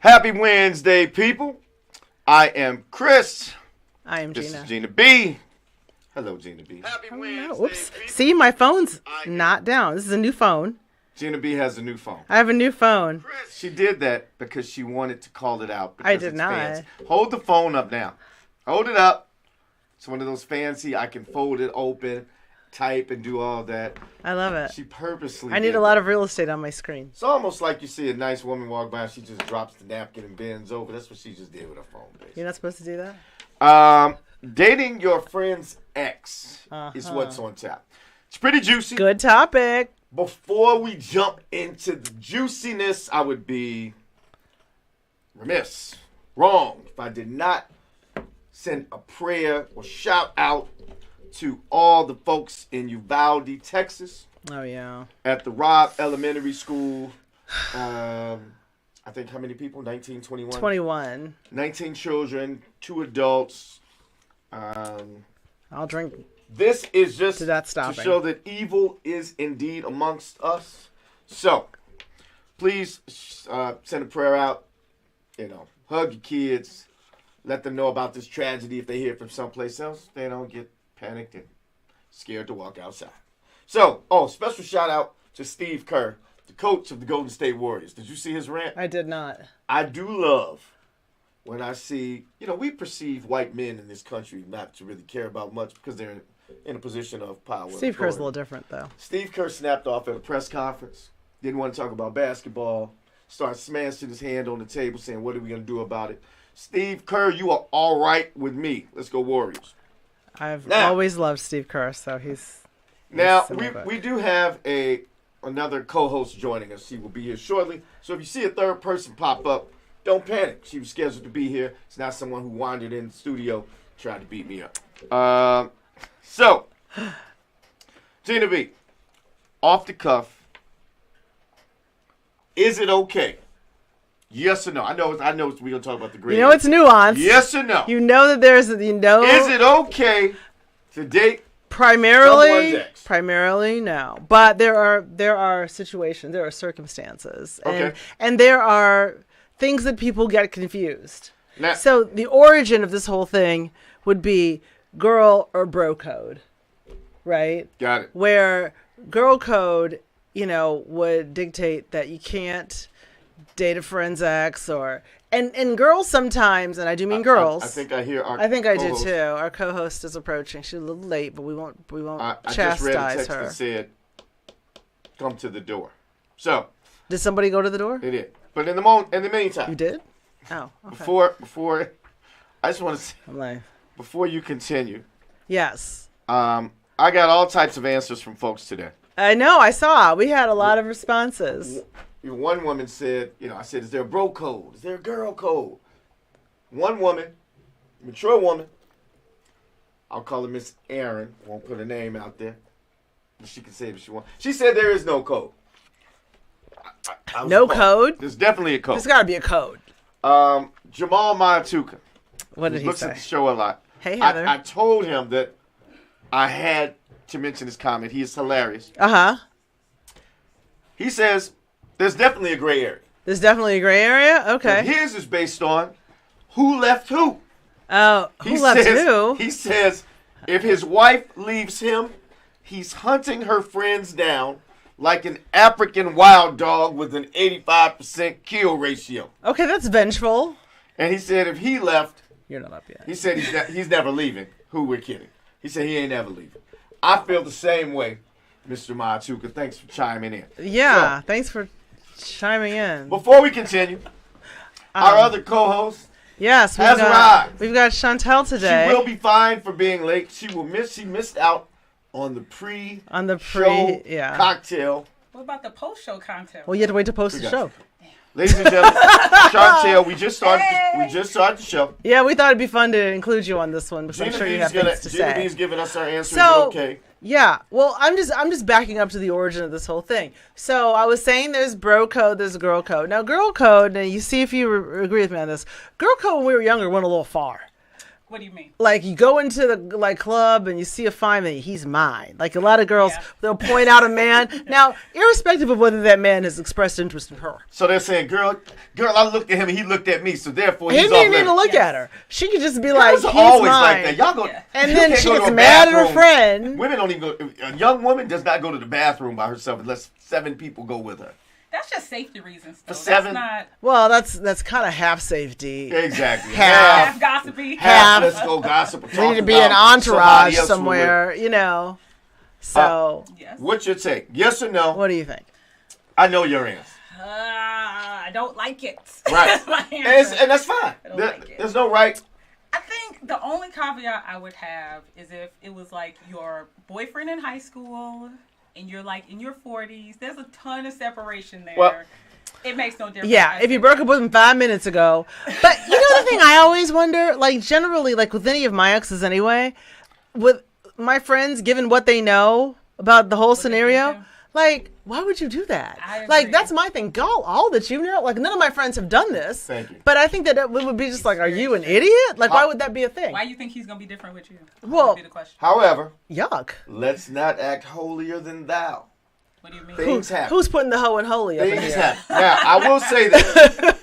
Happy Wednesday, people. I am Kris. I am Gina. This is Gina B. Hello, Gina B. Happy Wednesday. Whoops. See, my phone's not down. This is a new phone. Gina B has a new phone. I have a new phone. She did that because she wanted to call it out. I did not. Fancy. Hold the phone up now. Hold it up. It's one of those fancy, I can fold it open, type, and do all that. I love it. She purposely I need a lot of real estate on my screen. It's almost like you see a nice woman walk by and she just drops the napkin and bends over. That's what she just did with her phone, basically. You're not supposed to do that? Dating your friend's ex is what's on tap. It's pretty juicy. Good topic. Before we jump into the juiciness, I would be wrong, if I did not send a prayer or shout out to all the folks in Uvalde, Texas. Oh, yeah. At the Robb Elementary School. I think how many people? 19, 21? 21. 19 children, 2 adults. I'll drink. This is just to show that evil is indeed amongst us. So, please send a prayer out. You know, hug your kids. Let them know about this tragedy. If they hear it from someplace else, they don't get panicked and scared to walk outside. So, special shout out to Steve Kerr, the coach of the Golden State Warriors. Did you see his rant? I did not. I do love when I see, we perceive white men in this country not to really care about much because they're in a position of power. Steve Kerr's a little different, though. Steve Kerr snapped off at a press conference. Didn't want to talk about basketball. Started smashing his hand on the table saying, what are we going to do about it? Steve Kerr, you are all right with me. Let's go Warriors. I've always loved Steve Kerr, so he's now, we do have another co-host joining us. She will be here shortly. So if you see a third person pop up, don't panic. She was scheduled to be here. It's not someone who wandered in the studio trying to beat me up. So, Gina B, off the cuff, is it okay? Yes or no? I know we're going to talk about the grade. It's nuanced. Yes or no? You know that there's, Is it okay to date primarily, someone's ex? Primarily, no. But there are situations, there are circumstances. Okay. And there are things that people get confused. Now, so the origin of this whole thing would be girl or bro code, right? Got it. Where girl code, would dictate that you can't date a friend's ex and girls sometimes, and I do mean girls. I think I hear our I think I co-host. do too. Our co-host is approaching. She's a little late, but we won't I chastise just read a text her. that said, come to the door. So. Did somebody go to the door? They did. But in the meantime. You did? Oh, okay. Before, I just want to say, I'm like, before you continue. Yes. I got all types of answers from folks today. I know. I saw. We had a lot of responses. One woman said, I said, is there a bro code? Is there a girl code? One woman, mature woman, I'll call her Miss Aaron, won't put her name out there. She can say it if she wants. She said there is no code. No code? There's definitely a code. There's got to be a code. Jamal Mayatuka. What did he looks say? at the show a lot. Hey, Heather. I told him that I had to mention his comment. He is hilarious. Uh-huh. He says there's definitely a gray area. There's definitely a gray area? Okay. But his is based on who left who. Oh, who left who? He says if his wife leaves him, he's hunting her friends down like an African wild dog with an 85% kill ratio. Okay, that's vengeful. And he said if he left... You're not up yet. He said he's never leaving. Who we're kidding. He said he ain't never leaving. I feel the same way, Mr. Mayatuka. Thanks for chiming in. Yeah, thanks for chiming in. Before we continue, our other co-host has arrived. We've got Chantel today. She will be fined for being late. She missed out on the pre-show cocktail. What about the post-show cocktail? Well, you had to wait to post the show. Ladies and gentlemen, Chantel, we just started the show. Yeah, we thought it'd be fun to include you on this one because I'm sure you have things to say. Gina B's giving us our answers. Okay. Yeah, well, I'm just backing up to the origin of this whole thing. So I was saying there's bro code, there's girl code. Now, girl code, and you see if you agree with me on this. Girl code when we were younger went a little far. What do you mean? Like you go into the club and you see a fine man, he's mine. Like a lot of girls, they'll point out a man. Now, irrespective of whether that man has expressed interest in her. So they're saying, girl, I looked at him and he looked at me, so therefore he's he off didn't limits. even look at her. She could just be like, Girls are he's always mine. like that. Y'all go, And you then can't she go to gets a mad at her bathroom. friend. Women don't even go. A young woman does not go to the bathroom by herself unless 7 people go with her. That's just safety reasons. Though. For 7? That's not Well, that's kind of half safety. Exactly. Half. gossipy. Let's go gossip. There need to be an entourage somewhere, you know. So, Yes. What's your take? Yes or no? what do you think? I know your answer. I don't like it. Right. That's my answer. And that's fine. I don't like it. There's no right. I think the only caveat I would have is if it was like your boyfriend in high school and you're like in your 40s. There's a ton of separation there. Well, it makes no difference. Yeah, if you broke up with him 5 minutes ago. But you know the thing I always wonder, like generally, like with any of my exes anyway, with my friends, given what they know about the whole scenario, like why would you do that? I Like agree. that's my thing. Go all that you know. Like none of my friends have done this. Thank you. But I think that it would be just like, are you an idiot? Like why would that be a thing? Why you think he's gonna be different with you? Well, Would be the question. However, Yuck. let's not act holier than thou. What do you mean? Things happen. Who's putting the hoe in holy up in Things here? happen. Now, I will say that.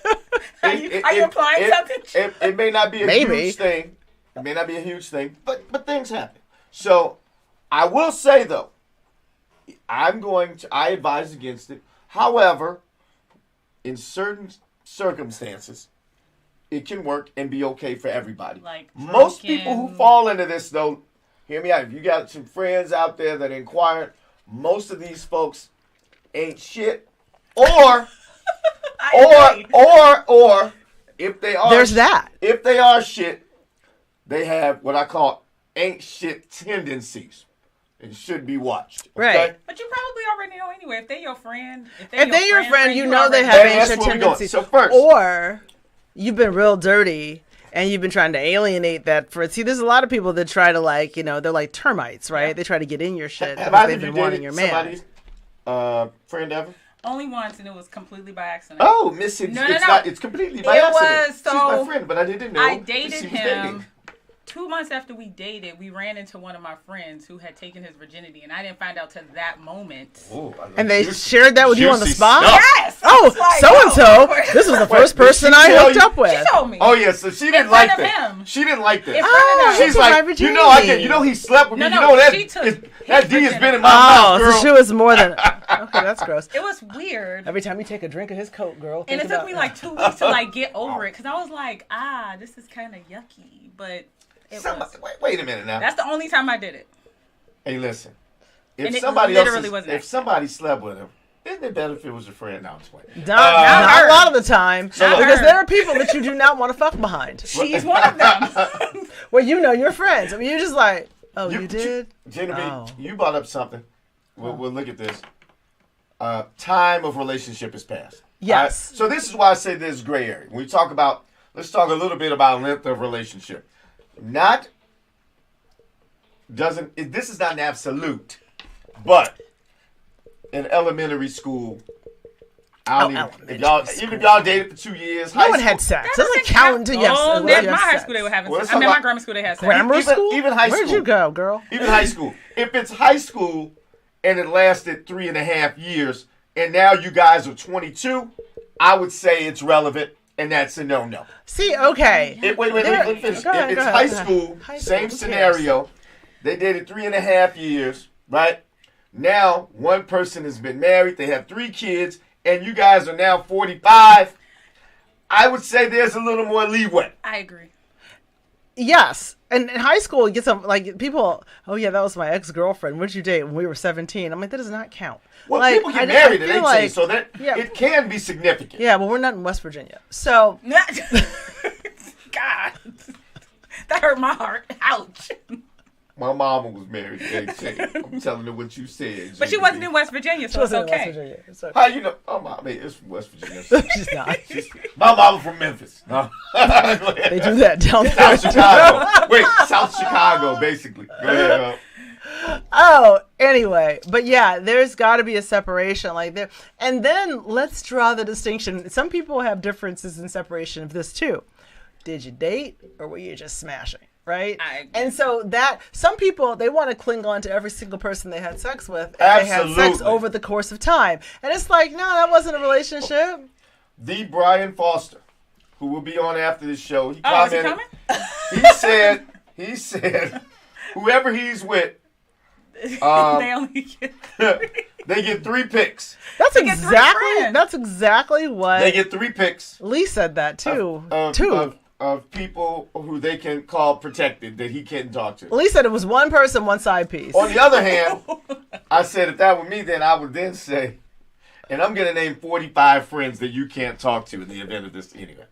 Are you implying something? It may not be a Maybe. huge thing. It may not be a huge thing, but things happen. So, I will say though, I advise against it. However, in certain circumstances, it can work and be okay for everybody. Like Most drunken- people who fall into this though, hear me out. If you got some friends out there that inquire, most of these folks ain't shit. Or if they are There's that. If they are shit, they have what I call ain't shit tendencies. It should be watched. Okay? Right. But you probably already know anyway. If they're your friend, If they're your friend, you know they already- have And that's ancient where we going. tendencies. So first- Or you've been real dirty and you've been trying to alienate that for. See, there's a lot of people that try to like, you know, they're like termites, right? They try to get in your shit Have because either they've of you been wanting dated your man. somebody's friend ever? Only once, and it was completely by accident. Oh, Miss, it's No. not. It's completely by It accident. was, She's so my friend, but I didn't know I that dated she was him. dating. 2 months after we dated, we ran into one of my friends who had taken his virginity, and I didn't find out till that moment. Ooh, I love And they juicy- shared that with you on the juicy spot? stuff. Yes! Oh, It's like, so and so. oh. This was the Wait, first did person she I tell hooked you- up with. She told me. Oh yeah, so she didn't front like of that. him. She didn't like that. In front of him. he She's took my like, you know, I virginity. get, you know, he slept with me. No, You no, know that she took that his D has been in virginity. my Oh, mouth, girl. so she was more than. Okay, that's gross. It was weird. Every time you take a drink of his coat, girl. And think it took about me that. like 2 weeks to like get over it, because I was like, this is kind of yucky, but it was. Wait a minute now. That's the only time I did it. Hey, listen. And If it somebody literally else, wasn't if somebody slept with him, isn't it better if it was your friend? No, I'm just playing. Not her. a lot of the time. So because her. there are people that you do not want to fuck behind. She's one of them. Well, you know your friends. I mean, you're just like, oh, you did? Genevieve, Oh. you brought up something. We'll look at this. Time of relationship has passed. Yes. So this is why I say there's gray area. When we talk about, let's talk a little bit about length of relationship. This is not an absolute, but in elementary school, even if y'all dated for 2 years, No one had sex. That Doesn't doesn't count count. until yes. Oh, unless in you my have high sex. school they were having Well, sex. let's I mean, talk my about- grammar school they had sex. Grammar Even- school? even high Where'd school. you go, girl? Even high school. If it's high school and it lasted 3.5 years, and now you guys are 22, I would say it's relevant, and that's a no-no. See, okay. Wait, let me finish. Go ahead, If it's go ahead, high go ahead. school, High school, same who scenario. They dated 3.5 years, right? Now, one person has been married. They have 3 kids, and you guys are now 45. I would say there's a little more leeway. I agree. Yes. And in high school, you get some, like, people, oh, yeah, that was my ex-girlfriend. What'd you date when we were 17? I'm like, that does not count. Well, like, people get I married at feel 18, like- so that Yeah. it can be significant. Yeah, well, we're not in West Virginia. So, God, that hurt my heart. Ouch. My mama was married at 18. I'm telling her what you said. But she wasn't in West Virginia, so it's wasn't in West okay. Virginia. So, How you know? Oh, I mean, it's from West Virginia. she's not. My mama from Memphis. No. They do that down there. South Chicago. Wait, South Chicago, basically. Go ahead. Oh, anyway, but yeah, there's got to be a separation like there. And then let's draw the distinction. Some people have differences in separation of this too. Did you date or were you just smashing? right? I agree. And so that some people, they want to cling on to every single person they had sex with. If they had sex Absolutely. over the course of time. And it's like, no, that wasn't a relationship. The Brian Foster, who will be on after this show, he Oh, is he commented. coming? He said, whoever he's with, They only get they get 3 picks. That's get three friends. exactly what They get 3 picks Lee said that too. of people who they can call protected that he can't talk to. Lee said it was one person, one side piece. On the other hand, I said if that were me, then I would then say, and I'm going to name 45 friends that you can't talk to in the event of this anyway.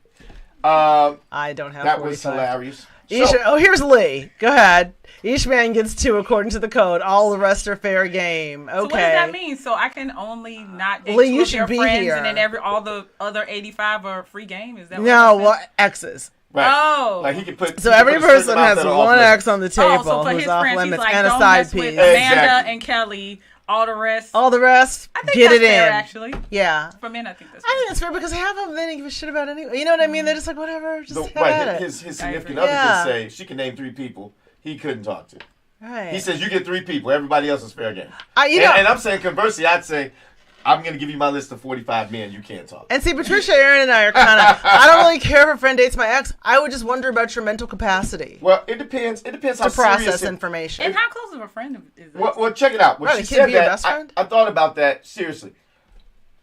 I don't have That 45. was hilarious. Here's Lee. Go ahead. Each man gets 2 according to the code. All the rest are fair game. Okay. So what does that mean? So I can only not date Lee, 2 you of should your be friends, here. and then all the other 85 are free game? Is that what No, you're well, saying? exes. Right. Oh. Like he can put. So he can every put a certain person amount has that are one off limits. ex on the table Oh, so for who's his off friends, he's limits like, and a don't side mess with piece. Amanda Exactly. and Kelly. All the rest. All the rest, I think get that's it fair, in. actually. Yeah. For men, I think that's I think that's fair because half of them they didn't give a shit about anyway. You know what I mean? They're just like, whatever, just have at it. His significant I other agree. could Yeah. say she can name 3 people he couldn't talk to. Right. He says you get 3 people. Everybody else is fair game. And I'm saying conversely, I'd say I'm going to give you my list of 45 men you can't talk to. And see, Patricia, Aaron, and I are kind of. I don't really care if a friend dates my ex. I would just wonder about your mental capacity Well, it depends. It depends how to process serious information. And how close of a friend is this? Well, check it out. When Right, she it can said be your that, best friend. I thought about that seriously.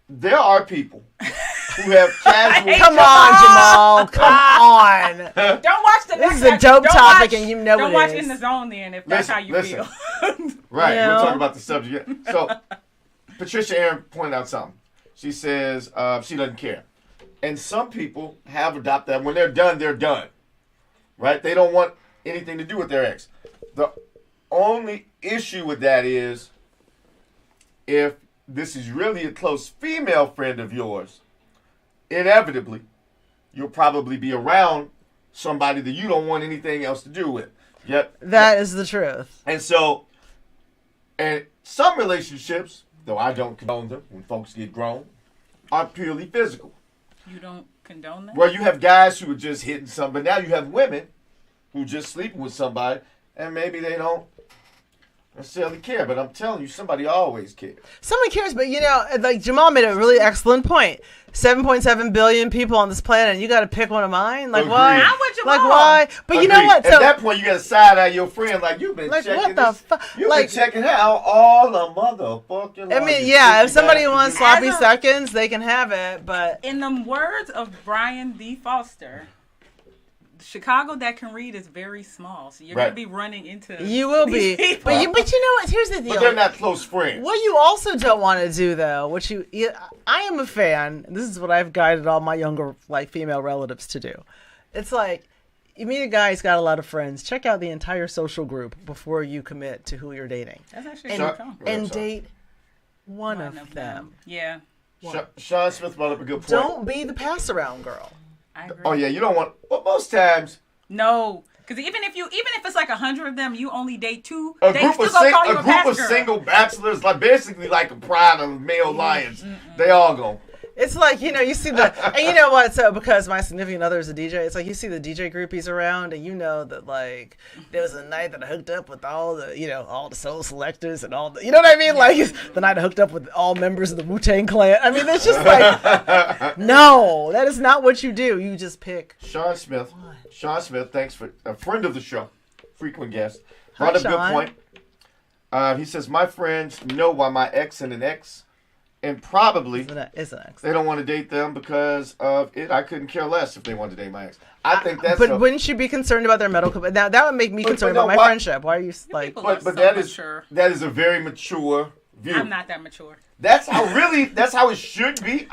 There are people who have casual. Come on, Jamal. Come on. Don't watch the This next is a episode. dope Don't topic, watch- and you know Don't it watch is. In the Zone then if that's how you Listen. feel. Right, You we'll know? talk about the subject. So, Patricia Aaron pointed out something. She says she doesn't care. And some people have adopted that. When they're done, they're done. Right? They don't want anything to do with their ex. The only issue with that is if this is really a close female friend of yours, inevitably, you'll probably be around somebody that you don't want anything else to do with. Yep. That is the truth. And so, and some relationships, though I don't condone them when folks get grown, are purely physical. You don't condone that? Where you have guys who are just hitting something, but now you have women who just sleeping with somebody, and maybe they don't necessarily care. But I'm telling you, somebody always cares. Someone cares, but you know, like Jamal made a really excellent point. 7.7 billion people on this planet, and you got to pick one of mine. Like Agreed. why? I'm with Jamal. Like why? But you know Agreed. what? At that point, you got to side eye your friend like you've been Like, checking what the this. fuck? You've Like- been checking out all the motherfucking. I mean, long yeah, you if somebody bastard. wants sloppy As a- seconds, they can have it. But In the words of Brian D. Foster, Chicago that can read is very small. So you're Right. going to be running into you will these be. people. But you know what? Here's the But deal. they're not close friends. What you also don't want to do, though, I am a fan. This is what I've guided all my younger, like, female relatives to do. It's like, you meet a guy who's got a lot of friends. Check out the entire social group before you commit to who you're dating, That's actually and, a Sure. good call. and sorry. date one of them. Yeah, Sean Smith brought up a good point. Don't be the pass around girl. I agree. Oh yeah, you don't want. But most times, No, because even if it's like 100 of them, you only date 2. a they group still of gonna call you a group pass of girl. single bachelors, like basically like a pride of male lions. They all go. It's like, you know, you see the, and you know what? So because my significant other is a DJ, it's like you see the DJ groupies around, and you know that like there was a night that I hooked up with all the, you know, all the soul selectors and all the, you know what I mean? Like the night I hooked up with all members of the Wu-Tang Clan. I mean, it's just like, no, that is not what you do. You just pick. Sean Smith, thanks for a friend of the show, frequent guest, Hi, brought up a good Sean. point. He says my friends know why my ex and an ex, and probably It's an ex. they don't want to date them because of it. I couldn't care less if they wanted to date my ex. I think that's. But wouldn't you be concerned about their medical? Now that would make me concerned no, about my why- friendship. Why are you like? people but are so that is mature. that is a very mature view. I'm not that mature. That's how it should be.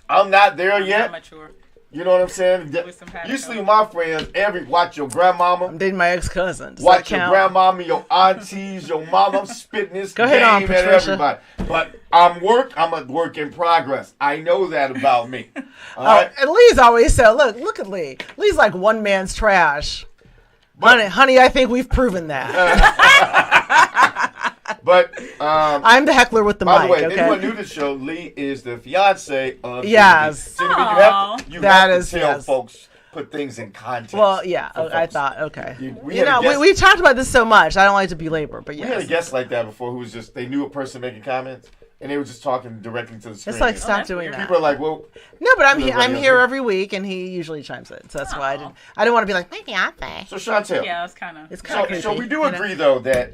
I'm not there I'm yet. not mature. You know what I'm saying? With some habit Usually code. my friends, watch your grandmama, I'm dating my ex-cousin. Does watch that your count? grandmama, your aunties, your mama. I'm spitting this Go game ahead on, at Patricia. everybody. But I'm a work in progress. I know that about me. All Oh, right? and Lee's always said, look at Lee. Lee's like one man's trash. Honey, I think we've proven that. But I'm the heckler with the by mic, the way, okay? anyone new to the show, Lee is the fiance of Yes. Cindy. Aw. You That have is- to tell yes. folks put things in context. Well, yeah, for I folks. thought, okay. We You had a know, guest- we talked about this so much. I don't like to belabor, but We had a yes. guest like that before who was just, they knew a person making comments, and they were just talking directly to the screen. It's like, And stop that's doing weird. that. people are like, well, No, but I'm Everybody else here is. every week, and he usually chimes in. So that's why I didn't want to be like, my fiance. so Chantel. Yeah, it's kind of. It's kind of So we do you know? agree, though, that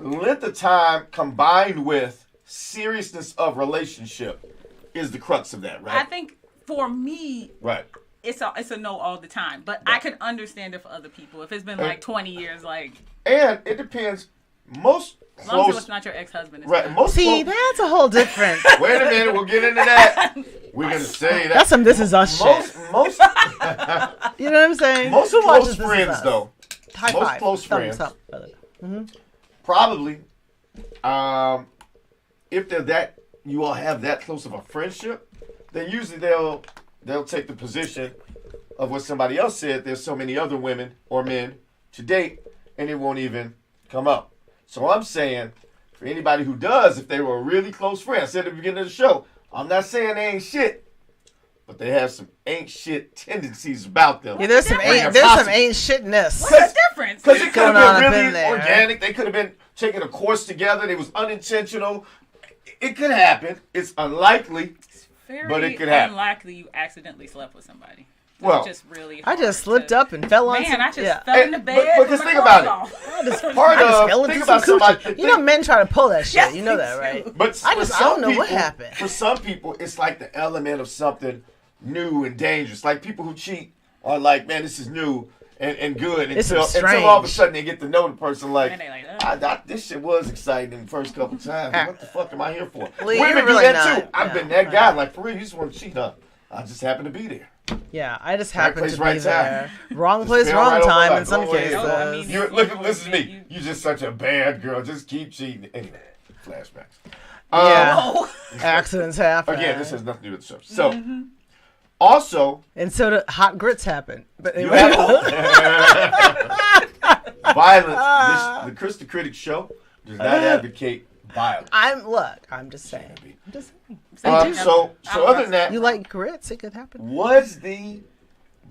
length of time combined with seriousness of relationship is the crux of that, right? I think for me, Right. it's a no all the time. But I could understand it for other people. If it's been like 20 years, like, And it depends. Most as long as close, it's not your ex-husband. It's right? fine. Most See, close, that's a whole different. wait a minute, we'll get into that. We're gonna say that. That's some This Is Us shit. most You know what I'm saying? most Who close watches This Is friends Us? though, High most five. close Thumbs friends. up, brother. probably, if they're that, you all have that close of a friendship, then usually they'll take the position of what somebody else said. There's so many other women or men to date, and it won't even come up. So I'm saying, for anybody who does, if they were a really close friend, I said at the beginning of the show, I'm not saying they ain't shit, but they have some ain't shit tendencies about them. Yeah, there's some Bring ain't, it possible. shitness. What's the difference? Because it could going have on been up in really there? organic. They could have been taking a course together. It was unintentional. It could happen. It's unlikely. Very But it could happen. unlikely you accidentally slept with somebody. Well, Just really. I just hard slipped to- up and fell on Man, some. I just yeah. fell in the But- bed. but with just my think about clothes it. off. I just Part of fell into think some about somebody. coochie. You know, men try to pull that shit. Yes, you know me that, too. right? But I for just- I some don't know what people- happened. For some people, it's like the element of something new and dangerous. Like people who cheat are like, man, this is new and good This until is all of a strange. sudden they get to know the person. Like, And they like, this shit was exciting in the first couple times. What the fuck am I here for? Well, you're Women do really that too. not. I've Yeah. been that guy. Like for real, you just want to cheat, huh? I just happen to be there. Yeah, I just Right happened place, to be right there. Wrong Just place, been wrong right over time by. in some Go ahead. cases. No, I mean- You look, listen to me. You're just such a bad girl. Just keep cheating. Anyway, flashbacks. Yeah. oh. Accidents happen. Again, this has nothing to do with the show. So, also, And so do hot grits happen. But you anyway. have violence. The Kris the Critic show does not advocate violence. I'm just saying. I'm just saying. So other than that, You like grits? It could happen. was the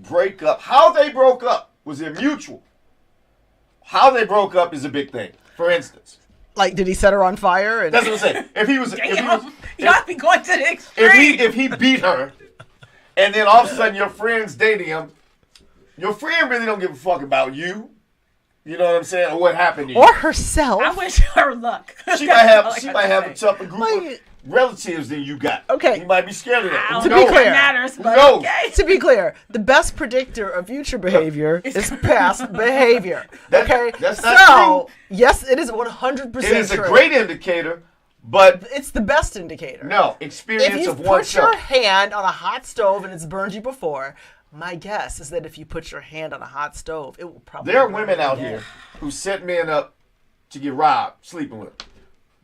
breakup, how they broke up, was it mutual? How they broke up is a big thing. For instance, Like, did he set her on fire? And that's what I'm saying. If he was, Damn. Y'all be going to the extreme. if he beat her, and then all of a sudden your friend's dating him, your friend really don't give a fuck about you. You know what I'm saying? Or what happened to you. or herself. I wish her luck. She might have That's she all I might gotta have a say. tougher group of Like- relatives than you got. Okay. You might be scared of that. I Who don't be know knows? if it clear. matters, but knows? okay. To be clear, the best predictor of future behavior is past behavior. That- Okay? that's not so, yes, it is 100% It is a true. great indicator, but It's the best indicator. no If experience you of put oneself. your hand on a hot stove and it's burned you before, my guess is that if you put your hand on a hot stove, it will probably There are burn women you out again. here who set men up to get robbed, sleeping with them.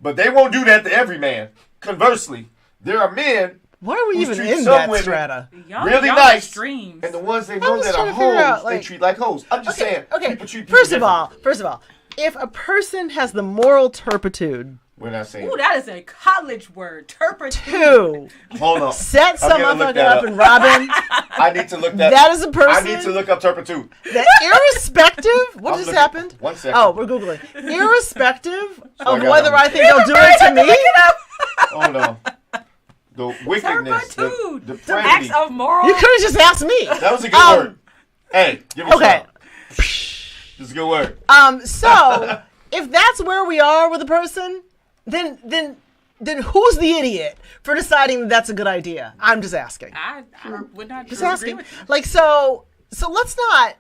But they won't do that to every man. Conversely, there are men Why are we who even treat in some that women strata? really Y'all nice, extremes. and the ones they know was that are trying to figure hoes, out, they like- treat like hoes. I'm just saying. Okay. People treat people First of differently. all, if a person has the moral turpitude We're not saying. Ooh, that is a college word. Turpitude. to Hold on. set I'm some gonna look motherfucker that up and rob him, I need to look that. that is a person. I need to look up turpitude. that irrespective, what I'm just looking- happened? 1 second. Oh, we're googling. Irrespective I of got whether it. I think they'll do it to me, Hold on. The wickedness, the Turpitude. depravity. Acts of moral. you could have just asked me. That was a good word. Hey, give me Okay. some. It's a good word. So if that's where we are with a person, then who's the idiot for deciding that that's a good idea? I'm just asking. I would not Just agree asking. with you. Like so let's not,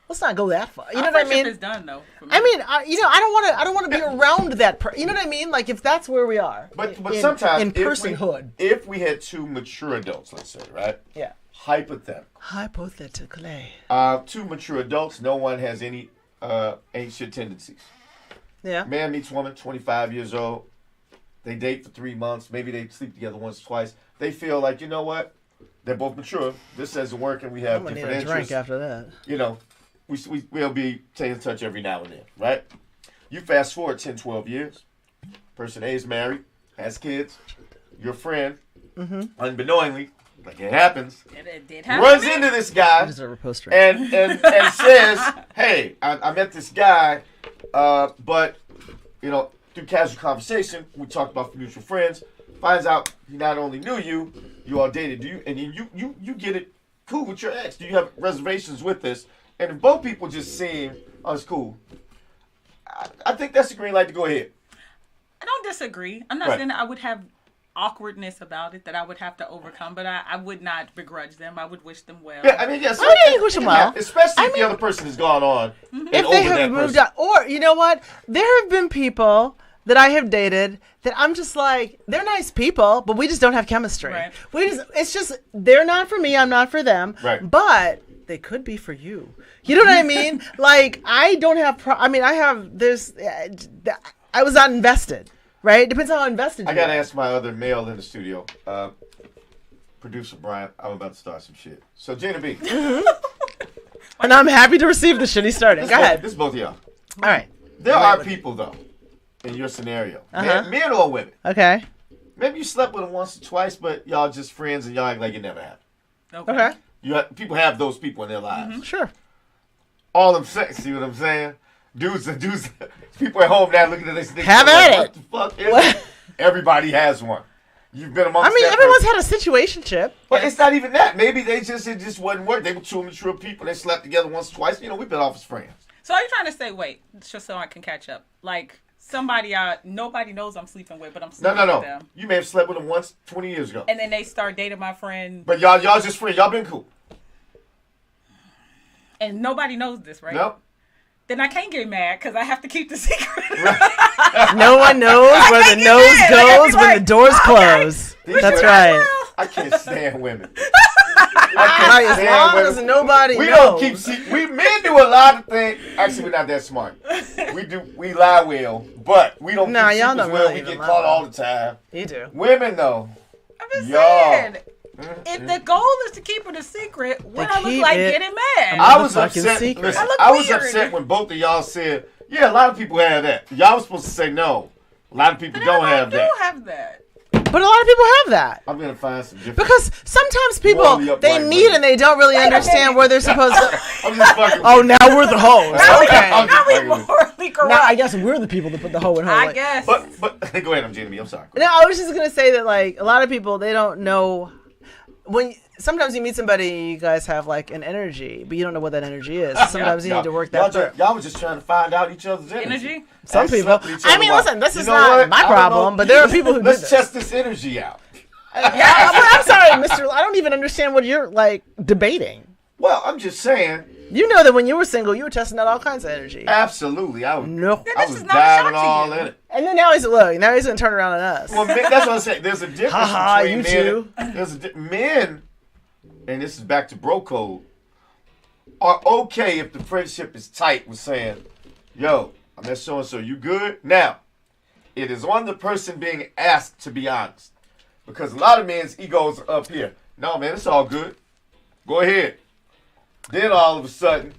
let's not go that far. You know Our what I friendship mean? is done though. for me. I mean, I don't want to be around that person. You know what I mean? Like if that's where we are. But in, sometimes in if we- personhood. if we had two mature adults, let's say, right? Yeah. Hypothetical. Hypothetically. Two mature adults, no one has any ain't shit tendencies. Yeah. Man meets woman, 25 years old. They date for 3 months. Maybe they sleep together once or twice. They feel like, you know what? They're both mature. This isn't working. We have I'm gonna need different a drink interests. after that. You know, we'll be staying in touch every now and then, right? You fast forward 10, 12 years. Person A is married, has kids. Your friend, unbeknowingly, like it happens, It did happen. runs to me. into this guy You deserve a poster. and says, "Hey, I met this guy, but through casual conversation, we talked about mutual friends. Finds out he not only knew you, you all dated. Do you? And you get it cool with your ex? Do you have reservations with this? And if both people just seem, oh, it's cool. I think that's the green light to go ahead. I don't disagree. I'm not saying that I would have awkwardness about it that I would have to overcome, but I would not begrudge them. I would wish them well. Yeah, I mean, yes. Oh, yeah, you wish them well. Especially if the other person has gone on and if over they have that moved person. on, or you know what, there have been people that I have dated that I'm just like, they're nice people, but we just don't have chemistry. Right. It's just they're not for me, I'm not for them. Right. But they could be for you. You know what I mean? Like I don't have. I was not invested. Right? Depends on how invested. I you gotta are. ask my other male in the studio, producer Brian. I'm about to start some shit. So Gina B, And I'm happy to receive the shit he started. Go ahead. This is both of y'all. All right. There are people though, in your scenario, men or women. Okay. Maybe you slept with them once or twice, but y'all just friends and y'all act like it never happened. Okay. People have those people in their lives. Sure. All them sex. See what I'm saying? Dudes, people at home now looking at this. Have at what it. the fuck is it? Everybody has one. You've been amongst. I mean, that everyone's person. had a situationship. But it's not even that. Maybe it just wasn't work. They were two mature people. They slept together once or twice. We've been off as friends. So are you trying to say, wait, just so I can catch up, like somebody nobody knows I'm sleeping with, but I'm sleeping with No. them. You may have slept with them once 20 years ago. And then they start dating my friend, But y'all just friends. Y'all been cool. and nobody knows this, right? No. Then I can't get mad because I have to keep the secret. No one knows where the nose goes when the doors close. That's right. I can't stand women. Right, as long as nobody We knows. don't keep we men do a lot of things. Actually, we're not that smart. We lie well, but we don't. Nah, keep y'all secrets don't well. really We even get lie caught well. all the time. You do. Women though. I'm just Y'all. saying, if the goal is to keep it a secret, what I look keep like it- getting mad? I was fucking upset. secret. Listen, I look I was weird. upset when both of y'all said, "Yeah, a lot of people have that." Y'all was supposed to say no. A lot of people But don't I have do that. have that. But a lot of people have that. I'm gonna find some different. Because sometimes people, Morally upright they meet women. and they don't really Wait a understand minute. where they're supposed to. I'm just fucking. Oh, now we're the hoes. Okay. I'm just Now we fucking with you. morally corrupt. Now I guess we're the people that put the hoe in her. I way. guess. But go ahead, I'm Gina B. I'm sorry. No, I was just gonna say that like a lot of people they don't know when sometimes you meet somebody you guys have like an energy, but you don't know what that energy is. Sometimes you need to work that through. Y'all was just trying to find out each other's Energy? Some And people. slept with each I other mean, while- listen, this You is know not what? my I don't problem, know. but there are people who do Let's this. test this energy out. I'm sorry, Mister. I don't even understand what you're like debating. Well, I'm just saying. You know that when you were single, you were testing out all kinds of energy. Absolutely, I was. No. I This was is not a shock diving to all you. in it. And then now he's gonna turn around on us. Well, man, that's what I'm saying. There's a difference Ha-ha, between you men. two. There's men, and this is back to bro code, are okay if the friendship is tight with saying, "Yo, I met so and so. You good?" Now, it is on the person being asked to be honest, because a lot of men's egos are up here. No, man, it's all good. Go ahead. Then all of a sudden,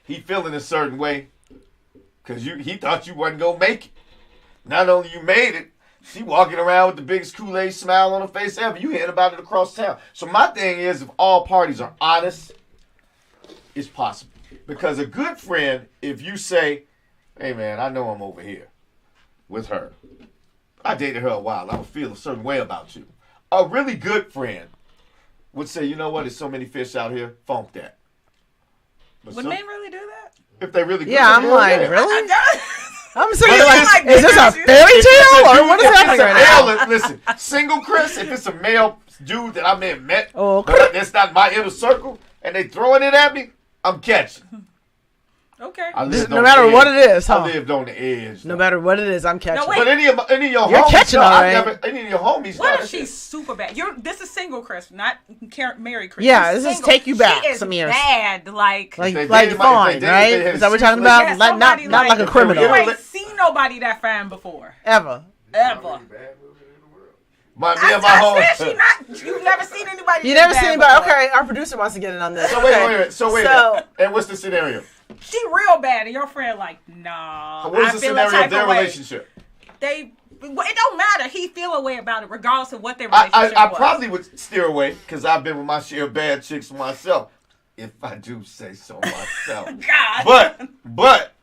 he feeling a certain way, because he thought you wasn't gonna make it. Not only you made it, she walking around with the biggest Kool-Aid smile on her face ever. You hearing about it across town. So my thing is, if all parties are honest, it's possible. Because a good friend, if you say, "Hey man, I know I'm over here with her. I dated her a while. I would feel a certain way about you." A really good friend would say, "You know what? There's so many fish out here. Funk that." But Would some- men really do that? if they really good, Yeah, I'm hell like, yeah. really? I'm But sitting if like, it's- is this a if fairy If it's tale a or dude- what is if it's happening a right now? male, listen, single Chris, if it's a male dude that I may have met, Oh, okay. but that's not my inner circle, and they throwing it at me, I'm catching. Okay. I lived No on matter the what edge. it is, huh? I lived on the edge. No matter what it is, I'm catching. wait. But any of your You're homies, catching no, all I right. never, any of your homies, What no, if she's super bad? This is single Chris, not married Chris. Yeah, She's this is single. take you back She is some years. bad, like If they Like dated fine, if they right? had Is that what we're talking syphilis- about? Yeah, Not somebody not like a like- criminal. you Yeah. ain't seen nobody that fine before, Ever. ever. Me and I my homies. said she not. You've never seen anybody. You this never bad seen anybody. before. Okay, our producer wants to get in on this. So wait, Okay. wait. So wait. So- And what's the scenario? She real bad, and your friend like, nah. What was I the feel a scenario of type their of way. relationship? They it don't matter. He feel a way about it, regardless of what their relationship I was. probably would steer away because I've been with my share of bad chicks myself, if I do say so myself. God. But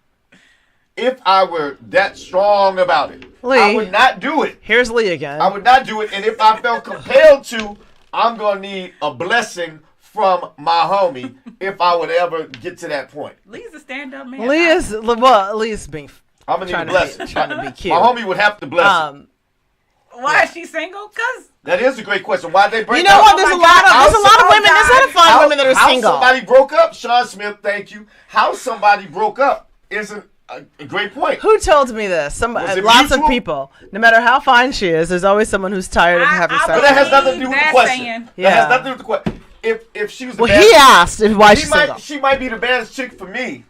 if I were that strong about it, Lee, I would not do it. Here's Lee again. I would not do it, and if I felt compelled to, I'm gonna need a blessing from my homie if I would ever get to that point. Lee's a stand-up man. Lee's being I'm gonna need a blessing. trying to be cute. My homie would have to bless him. Why is she single? Cause That is a great question. Why'd they break you know up? what? There's a lot of women. There's a lot of fine women that are how single. Somebody broke up. Sean Smith, thank you. How somebody broke up isn't a great point. Who told me this? Was it Lots of mutual? people. No matter how fine she is, there's always someone who's tired of having sex. But that has nothing to do with the That's question. saying- That has nothing to do with the question. If she was the Well, best, he asked why she's single. she might be the baddest chick for me,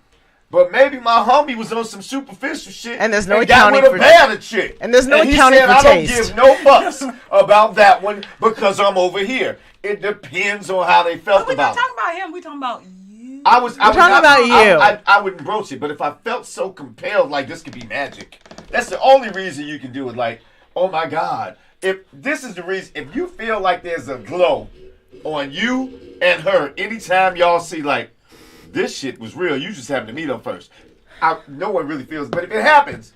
but maybe my homie was on some superficial shit And there's no got accounting with for a badder chick. And there's no he accounting said, for I taste. don't give no fucks about that one because I'm over here. It depends on how they felt we're about not it. talking about him. We're talking about you. I would talking not- about you. I wouldn't broach it, but if I felt so compelled, like this could be magic. That's the only reason you can do it. Like, oh my God, if this is the reason, if you feel like there's a glow on you and her, anytime y'all see like this shit was real, you just having to meet them first. No one really feels, but if it happens,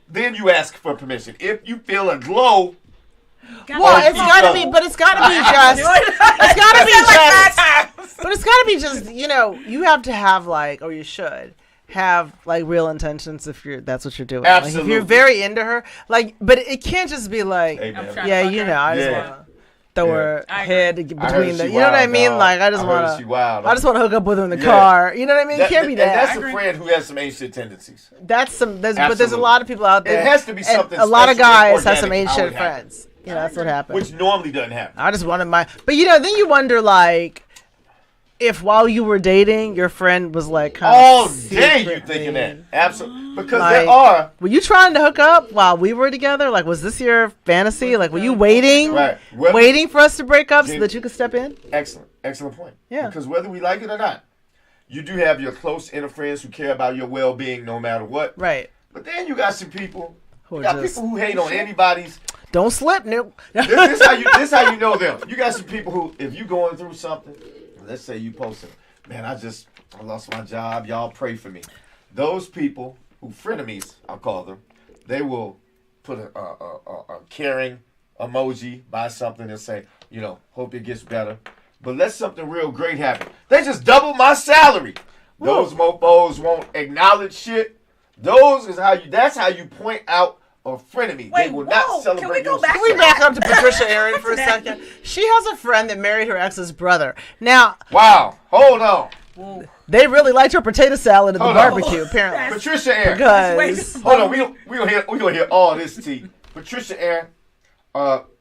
then you ask for permission. If you feel a glow. Well, it's gotta be, but it's gotta be just. It's gotta be just. But it's gotta be just. You know, you have to have like, or you should have like real intentions if that's what you're doing. Absolutely. Like, if you're very into her, like, but it can't just be like, Hey, man. trying yeah, to fuck you her. know, I just Yeah. wanna throw her I agree. head I heard between the. she You know what I wild, mean? dog. Like, I just I heard wanna. she wild. I just wanna hook up with her in the Yeah. car. You know what I mean? It can't be And that's that. a friend who has some ancient tendencies. That's some. But there's a Absolutely. lot of people out there. It has to be and something a lot of special and guys have some organic, how ancient it happens. friends. You know, that's what happens. Which normally doesn't happen. I just wanted my, but you know, then you wonder like, if while you were dating, your friend was like, kind All of day you secretly- thinking that. Absolutely. Because Like, there are. Were you trying to hook up while we were together? Like, was this your fantasy? Like, were you waiting, Right. Well, waiting for us to break up so Gina- that you could step in? Excellent. Excellent point. Yeah. Because whether we like it or not, you do have your close inner friends who care about your well-being no matter what. Right. But then you got some people. Who You are got just- people who hate on anybody's. Don't slip, Nick. This how you know them. You got some people who, if you going through something, let's say you posting, man, I lost my job. Y'all pray for me. Those people who frenemies, I'll call them, they will put a caring emoji by something and say, you know, hope it gets better. But let something real great happen. They just doubled my salary. Those mofos won't acknowledge shit. That's how you point out a frenemy. They Wait, will whoa, not celebrate can we go your back Can we success. back up to Patricia Aaron for a second? She has a friend that married her ex's brother. Now, Wow. Hold on. Whoa. they really liked her potato salad at the Hold on. barbecue, apparently. Patricia Aaron. Because Hold on, we gonna hear all this tea. Patricia Aaron,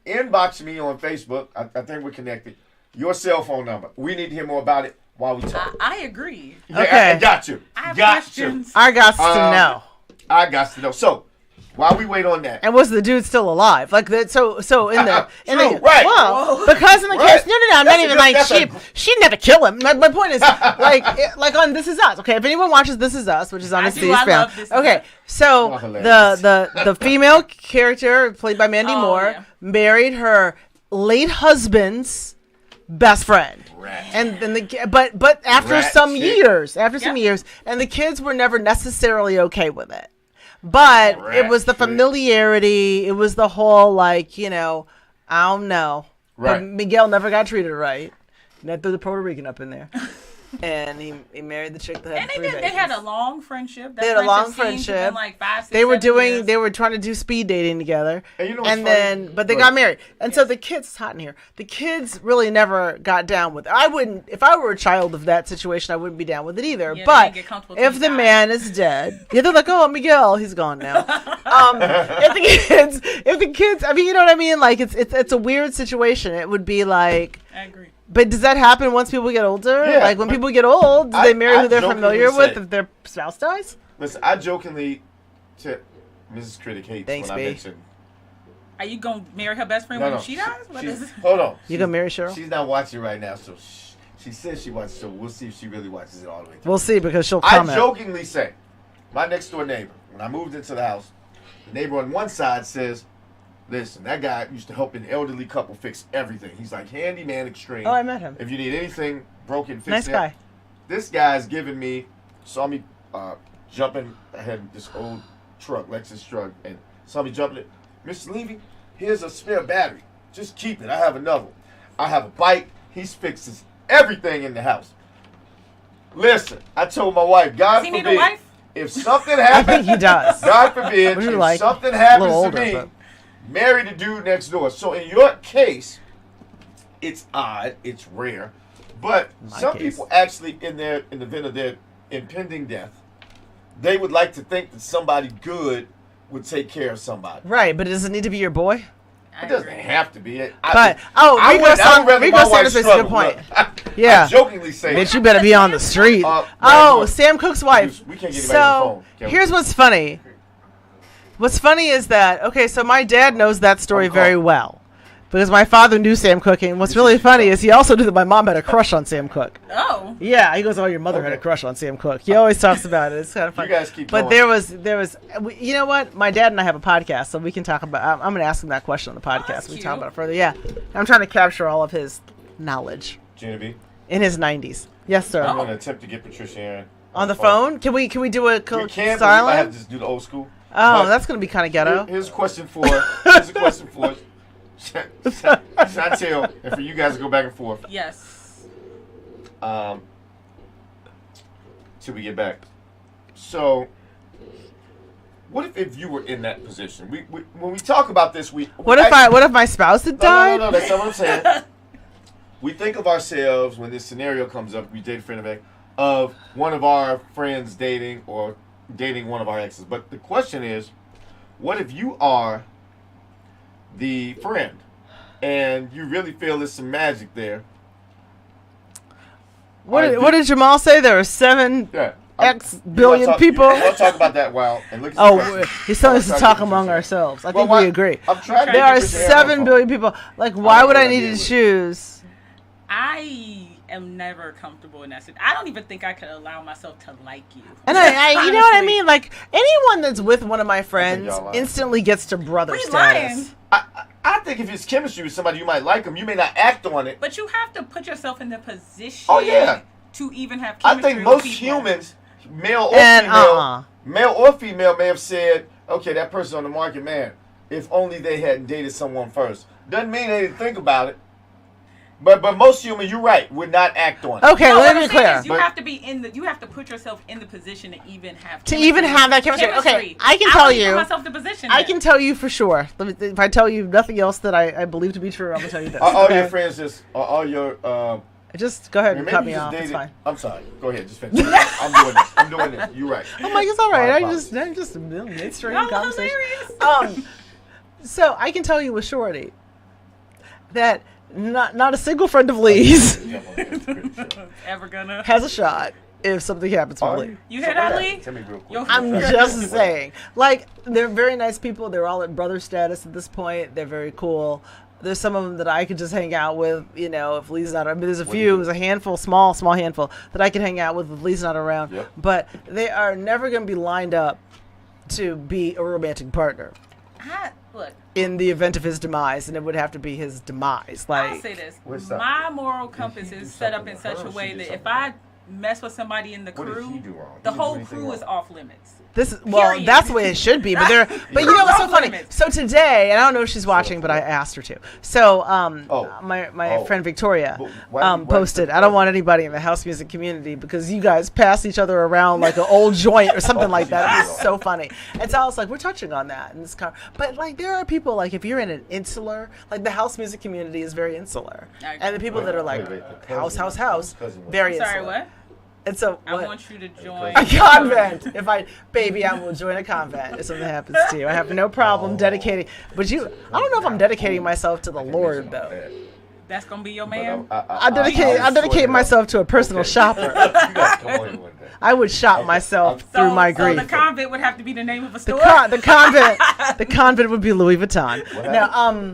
inbox me on Facebook. I think we're connected. Your cell phone number. We need to hear more about it while we talk. I agree. Yeah, Okay. I got you. I have got questions. I got to know. I got to know. So while we wait on that, And was the dude still alive? Like that? So in the True, right. Well, Whoa. because in the Right. case, no, I'm That's not a even good- like that's a- she never kill him. My point is like on This Is Us. Okay, if anyone watches This Is Us, which is on I the do, C-SPAN. I love This Is Okay, Us. so Oh, hilarious. the female character played by Mandy Oh, Moore yeah. married her late husband's best friend. Rat. And then but after Rat some chick. years, Yeah. and the kids were never necessarily okay with it. But Rat it was the chick. familiarity. It was the whole like, you know, I don't know. Right. But Miguel never got treated right. And they threw the Puerto Rican up in there. And he married the chick that had And three they had babies. a long friendship. That They had a long seems to have been friendship. like 5, 6, They were 7 years. they were trying to do speed dating together. And you know what's funny? then but they Go got ahead. married. And so the kids, it's hot in here. The kids really never got down with it. I wouldn't, if I were a child of that situation, I wouldn't be down with it either. Yeah, they But didn't get comfortable till if he the died. man is dead, yeah, they're like, oh, Miguel, he's gone now. If the kids, I mean, you know what I mean? Like it's a weird situation. It would be like, I agree. but does that happen once people get older? Yeah, Like when but people get old, do I- they marry I who they're jokingly familiar with say- if their spouse dies? Listen, I jokingly to Mrs. Critic hates Thanks, when I B. mention. Are you gonna marry her best friend No, when no. she dies? What she's- is? Hold on. You gonna marry Cheryl? She's not watching right now, so she says she watches. So we'll see if she really watches it all the way through. We'll see because she'll I comment. jokingly say, my next door neighbor, when I moved into the house, the neighbor on one side says, Listen, that guy used to help an elderly couple fix everything. He's like handyman extreme. Oh, I met him. If you need anything broken, fix Nice it. guy. This guy's giving me, saw me jumping. I had this old truck, Lexus truck, and saw me jumping it. Mr. Levy, here's a spare battery. Just keep it. I have another one. I have a bike. He fixes everything in the house. Listen, I told my wife, God Does he forbid, need a wife? if something I happens, think he does. God forbid, What do you if like? something A happens little to older, me, but- marry the dude next door. So in your case, it's odd, it's rare, but My some case. people actually, in the event of their impending death, they would like to think that somebody good would take care of somebody. Right, but does it need to be your boy? It doesn't have to be. But Rico Sanders makes a good point. Yeah. I jokingly say, Bitch, you better be on the street. Brandon, Sam Cooke's wife. we can't get anybody on the phone. Can we? Here's what's funny. What's funny is that, okay, so my dad knows that story very well. Because my father knew Sam Cooke, and what's really funny is he also knew that my mom had a crush on Sam Cooke. Oh. Yeah, he goes, oh, your mother had a crush on Sam Cooke. He always talks about it. It's kind of funny. You guys keep But going. there was, you know what? My dad and I have a podcast, so we can talk about, I'm going to ask him that question on the podcast. that's We cute. talk about it further. Yeah. I'm trying to capture all of his knowledge Gina B, in his 90s. Yes, sir. I'm going to attempt to get Patricia Aaron On the phone? Can we do a We can, but we might have silent? to just do the old school. Oh, But that's going to be kind of ghetto. Here's a question for Chantel, and for you guys to go back and forth Yes. till we get back. So, what if you were in that position? We when we talk about this, What if my spouse had died? No, that's not what I'm saying. We think of ourselves when this scenario comes up. We date a friend of one of our friends dating or dating one of our exes. But the question is, what if you are the friend and you really feel there's some magic there? What did Jamal say? There are 7 Yeah. billion people. We'll talk about that while and look at Oh, some questions. he's telling us to I'm talk trying among get ourselves. I Well, think why- we agree. I'm trying to There get are Patricia Aaron on the 7 phone. billion people. Like, I why don't would know I what need I to deal with. choose? I am never comfortable in that situation. I don't even think I could allow myself to like you. And I you know what I Honestly. mean? Like, anyone that's with one of my friends y'all lying. instantly gets to brother We status. lying. I think if it's chemistry with somebody, you might like them. You may not act on it. But you have to put yourself in the position Oh, yeah. to even have I chemistry think most with people. humans, male or And, female, male or female, may have said, "Okay, that person on the market, man. If only they hadn't dated someone first." Doesn't mean they didn't think about it. But most humans, you're right, would not act on it. Okay, No, let what me I'm be saying clear. is you have to be you have to put yourself in the position to even have that chemistry. Okay, I can I tell wouldn't you. put myself in the position. I then. can tell you for sure. If I tell you nothing else that I believe to be true, I'm gonna tell you this. Are all okay? your friends just, are all your, Just go ahead and maybe cut you me just off. It's dated. fine. I'm sorry. Go ahead, just finish. I'm doing this. You're right. I'm like, it's all right. My I'm just midstream Y'all are conversation. hilarious. So I can tell you with surety that not a single friend of Lee's Ever gonna? has a shot if something happens with Lee. You hear that, Lee? Tell me real quick. Yo, I'm just saying. Like, they're very nice people. They're all at brother status at this point. They're very cool. There's some of them that I could just hang out with, you know, if Lee's not. I mean, there's a few. There's a handful, small handful that I could hang out with if Lee's not around. Yep. But they are never going to be lined up to be a romantic partner Look, in the event of his demise, and it would have to be his demise. I'll Like, say this: What's that? my moral compass Did he is do set up something in to such her, a or she way did that something if I mess with somebody in the What did crew, he do wrong? the He didn't do whole anything crew wrong. is off limits. this is well, Period. that's the way it should be. But you know what's so funny? So today, and I don't know if she's watching, but I asked her to. So my friend Victoria But why- posted, I don't want anybody in the house music community because you guys pass each other around like an old joint or something like that. It was so funny. And so I was like, we're touching on that in this but like there are people like if you're in an insular, like the house music community is very insular, and the people that are like house, very Sorry, insular. what? And so I what? want you to join A convent. If I will join a convent if something happens to you. I have no problem dedicating. But I don't know if I'm dedicating myself to the Lord though. That's gonna be your man. I dedicate myself to a personal shopper. I would shop myself through my So grief. the convent would have to be the name of a store. The convent would be Louis Vuitton. Now,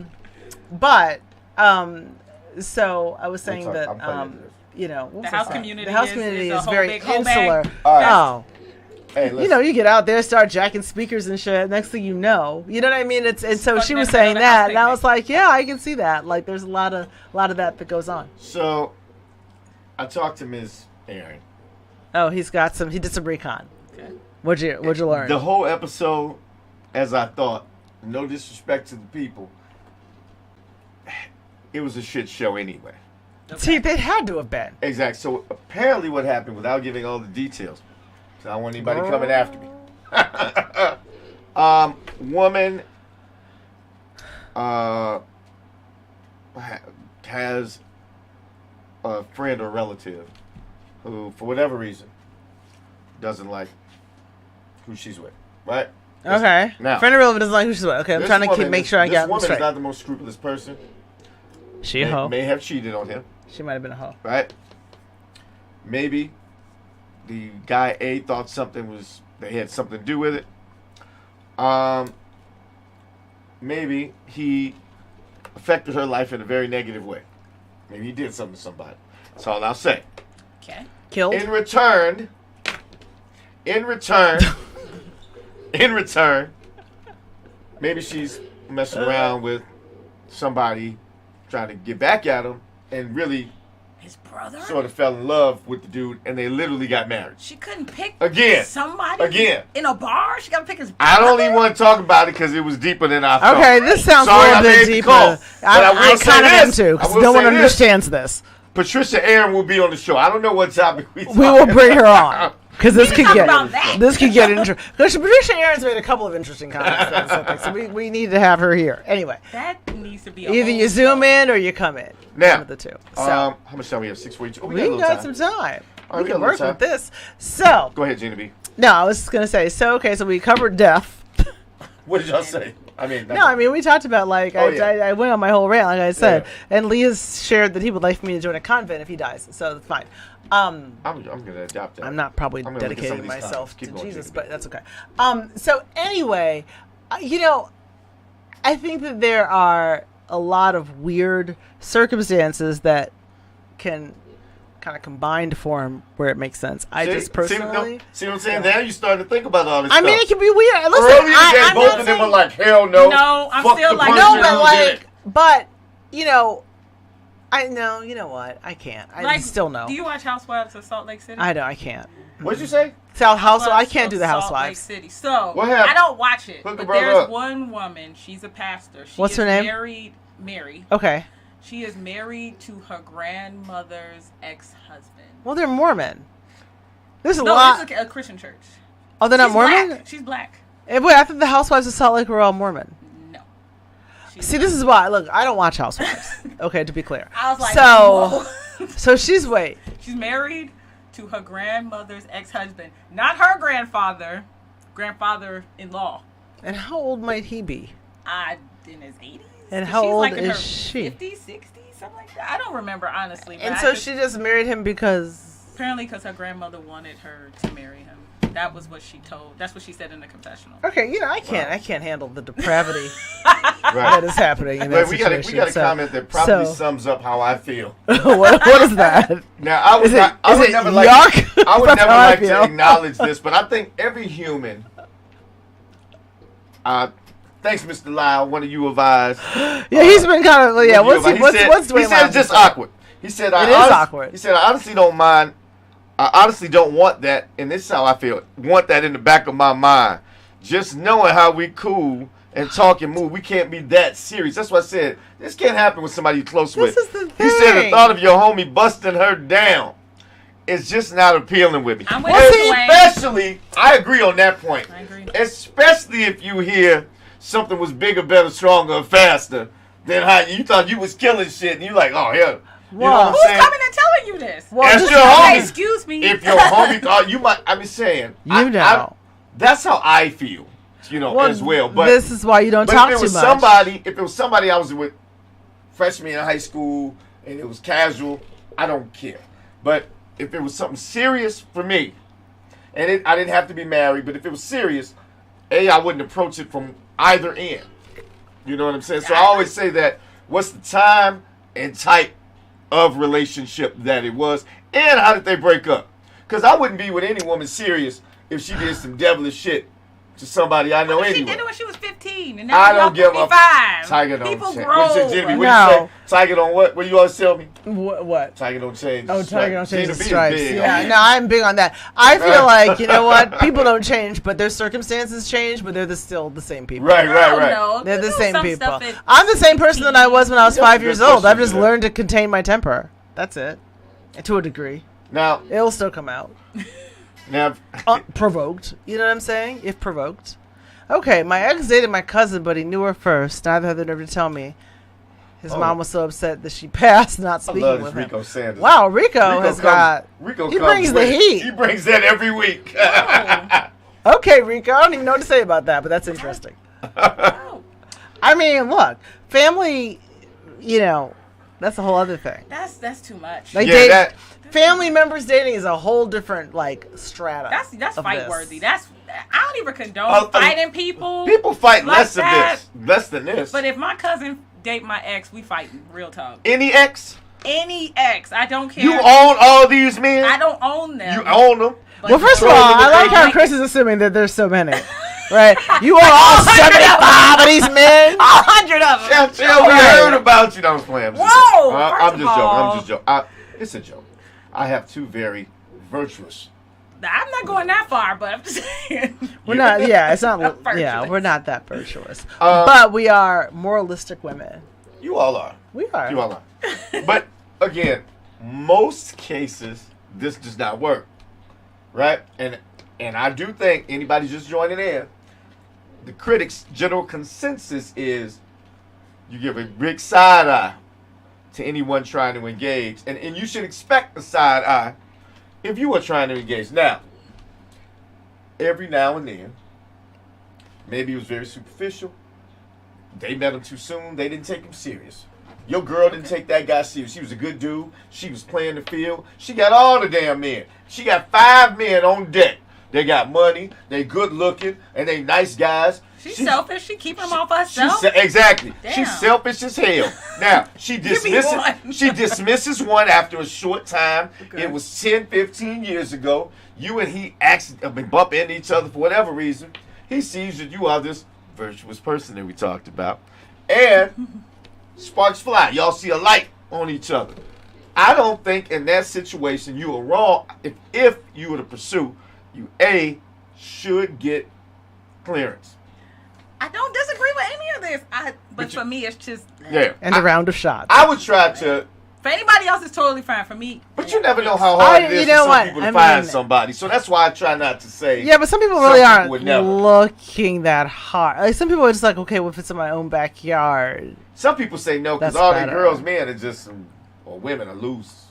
so I was saying I'm that playing this. you know, The house community the house is community a is whole very big whole insular. bag. All right. Oh, Hey, you listen. know, you get out there, start jacking speakers and shit. Next thing you know what I mean? And so she was Fucking saying another that, house and I picnic. was like, yeah, I can see that. Like, there's a lot of that goes on. So, I talked to Ms. Aaron. Oh, he did some recon. Okay. What'd you learn? The whole episode, as I thought, no disrespect to the people, it was a shit show anyway. See, they had to have been. Exactly. So apparently, what happened, without giving all the details, so I don't want anybody coming after me. Woman has a friend or relative who, for whatever reason, doesn't like who she's with. Right? Okay. Now, Friend or relative doesn't like who she's with. Okay, I'm this trying to woman make sure I this get them woman straight. is not the most scrupulous person. She a hoe. May have cheated on him. She might have been a hoe. Right? Maybe the guy A thought they had something to do with it. Maybe he affected her life in a very negative way. Maybe he did something to somebody. That's all I'll say. Okay. Killed. In return, maybe she's messing around with somebody trying to get back at him and really His brother? sort of fell in love with the dude and they literally got married. She couldn't pick Again. somebody Again. in a bar? She got to pick his brother? I don't even want to talk about it because it was deeper than I thought. Okay, this sounds Sorry, a I little made bit the deeper. call, but I I will say kind of am this. too, I because will no say one this. understands this. Patricia Aaron will be on the show. I don't know what topic we We will bring her on. Because this could talk get about that. interesting. Because Patricia Aaron's made a couple of interesting comments, so we need to have her here. Anyway, That needs to be a either whole you zoom show. in or you come in. Now, One of the two. So how much time we have? 6:42. Oh, we got a we little got time. some time. All right, We we can got a work little with this. So Go ahead, Gina B. no, I was gonna say. So okay, so we covered death. What did y'all say? I mean, No, I mean we talked about like Oh, yeah. I went on my whole rant, like I said, Yeah. and Leah's shared that he would like for me to join a convent if he dies. So that's fine. I'm gonna adopt that. I'm not probably I'm gonna look at some dedicating of these myself comments. Keep to going, Jesus, Jimmy. but that's okay. So anyway, I think that there are a lot of weird circumstances that can kind of combine to form where it makes sense. I just personally, see what I'm saying? Now you're starting to think about all this I stuff. mean, it can be weird. Listen, Earlier today, I'm both not of them saying- were like, hell no. No, I'm Fuck still the like- person no, who but did like, it. but I know, you know what? I can't. I Like, still know. Do you watch Housewives of Salt Lake City? I know, I can't. What'd you say? South Housewives, I Housewives can't do of the Salt Housewives. Lake City. So What happened? I don't watch it. Hook the But brother there's up. one woman. She's a pastor. She What's is her name? Married, Mary. Okay. She is married to her grandmother's ex-husband. Well, they're Mormon. There's a No, lot. it's a Christian church. Oh, they're not She's Mormon? Black. She's black. Wait, I thought the Housewives of Salt Lake were all Mormon. No. She's See, this is why. Look, I don't watch Housewives. Okay, to be clear. I was like, so, whoa. so she's She's married to her grandmother's ex-husband, not her grandfather-in-law. And how old might he be? In his 80s. And how She's old like in is her she? 50s, 60s, something like that. I don't remember honestly. But And I so just- she just married him because. apparently because her grandmother wanted her to marry him. That was what she told. That's what she said in the confessional. Okay, I can't handle the depravity Right. that is happening in that Wait, we got situation. a comment that probably so- sums up how I feel. what is that? Now, I would, Is it- not, I is would it never yuck? like. I would That's never how I like to feel. acknowledge this, but I think every human. Thanks, Mr. Lyle. One of you advised. Yeah, he's been kind of yeah. What's he said, what's he Dwayne said it's just awkward. He said It is awkward. He said I honestly don't mind. I honestly don't want that, and this is how I feel. Want that in the back of my mind. Just knowing how we cool and talk and move, we can't be that serious. That's what I said. This can't happen with somebody you're close This with. is the He said the thing. thought of your homie busting her down is just not appealing with me. I'm with you, Dwayne. Especially, I agree on that point. I agree. Especially if you hear something was bigger, better, stronger, and faster than how you thought you was killing shit, and you like, oh hell. You know Well, what I'm Who's saying? coming and telling you this? Well, Ask just- your Hey, homie. excuse me. If your homie thought you might, I'm just saying. That's how I feel, as well. But this is why you don't but talk if it too was much. if it was somebody I was with, freshman in high school, and it was casual, I don't care. But if it was something serious for me, and I didn't have to be married, but if it was serious, I wouldn't approach it from either end. You know what I'm saying? So I always say that. What's the time and type of relationship that it was, and how did they break up? Because I wouldn't be with any woman serious if she did some devilish shit to somebody I know What if anyway. She did it when she was 15, and now I she's don't give a 45. Tiger don't People change. grow. What you say, Jimmy? What No. you say? Tiger don't what? What do you always tell me? What? Tiger don't change. Oh, the Tiger don't change Gina the B is stripes. big Yeah, on no, I'm big on that. I feel like, you know what? People don't change, but their circumstances change, but they're still the same people. Right. No, They're the same some people. stuff at I'm the same person that I was when I was Yeah, 5 good years old. I've question, just yeah. learned to contain my temper. That's it. And to a degree. Now, It'll still come out. Provoked. You know what I'm saying? If provoked. Okay, my ex dated my cousin, but he knew her first. Neither had the nerve to tell me. His mom was so upset that she passed not I speaking love with this him. Rico Sanders. Wow, Rico has got... Rico he comes brings the with it. heat. He brings that every week. Okay, Rico, I don't even know what to say about that, but that's interesting. Oh, I mean, look, family, you know, that's a whole other thing. that's too much. Like, Yeah, that- family members dating is a whole different, like, strata. That's of fight this. worthy. I don't even condone fighting people. People fight like less that. of this. Less than this. But if my cousin date my ex, we fighting real talk. Any ex? Any ex, I don't care. You own all these men? I don't own them. You own them? but Well, first of Control all, I like how limitation. Chris is assuming that there's so many. Right? You are all 75 of these men. 100 of them. Tell we heard about you. No, I'm playing. I'm just Whoa, joking. first I'm of just joking. all- I'm just joking. It's a joke. I have two very virtuous. I'm not going that far, but I'm just saying. We're not, yeah, it's not, Not yeah, virtuous. we're not that virtuous. But we are moralistic women. You all are. We are. You all are. But again, most cases this does not work, right? And I do think anybody just joining in, the critics' general consensus is you give a big side eye to anyone trying to engage, and you should expect a side eye if you are trying to engage. Now, every now and then, maybe it was very superficial. They met him too soon. They didn't take him serious. Your girl didn't take that guy serious. She was a good dude. She was playing the field. She got all the damn men. She got 5 men on deck. They got money. They good looking, and they nice guys. She's selfish. She keep him off herself. Exactly. Damn. She's selfish as hell. Now, she Give me dismisses one. she dismisses one after a short time. Okay. It was 10, 15 years ago. You and he been bumping into each other for whatever reason. He sees that you are this virtuous person that we talked about. And sparks fly. Y'all see a light on each other. I don't think in that situation you are wrong. If you were to pursue, you should get clearance. I don't disagree with any of this. But for me, it's just Yeah. And a round of shots. I would try to, For anybody else, it's totally fine. For me, but you never know how hard it is you for know some what? people to I find mean- somebody. So that's why I try not to say. Yeah, but some people Some really people aren't would never. looking that hard. Like, some people are just like, okay, well, if it's in my own backyard. Some people say no because That's all better. the girls, men, are just or women are loose.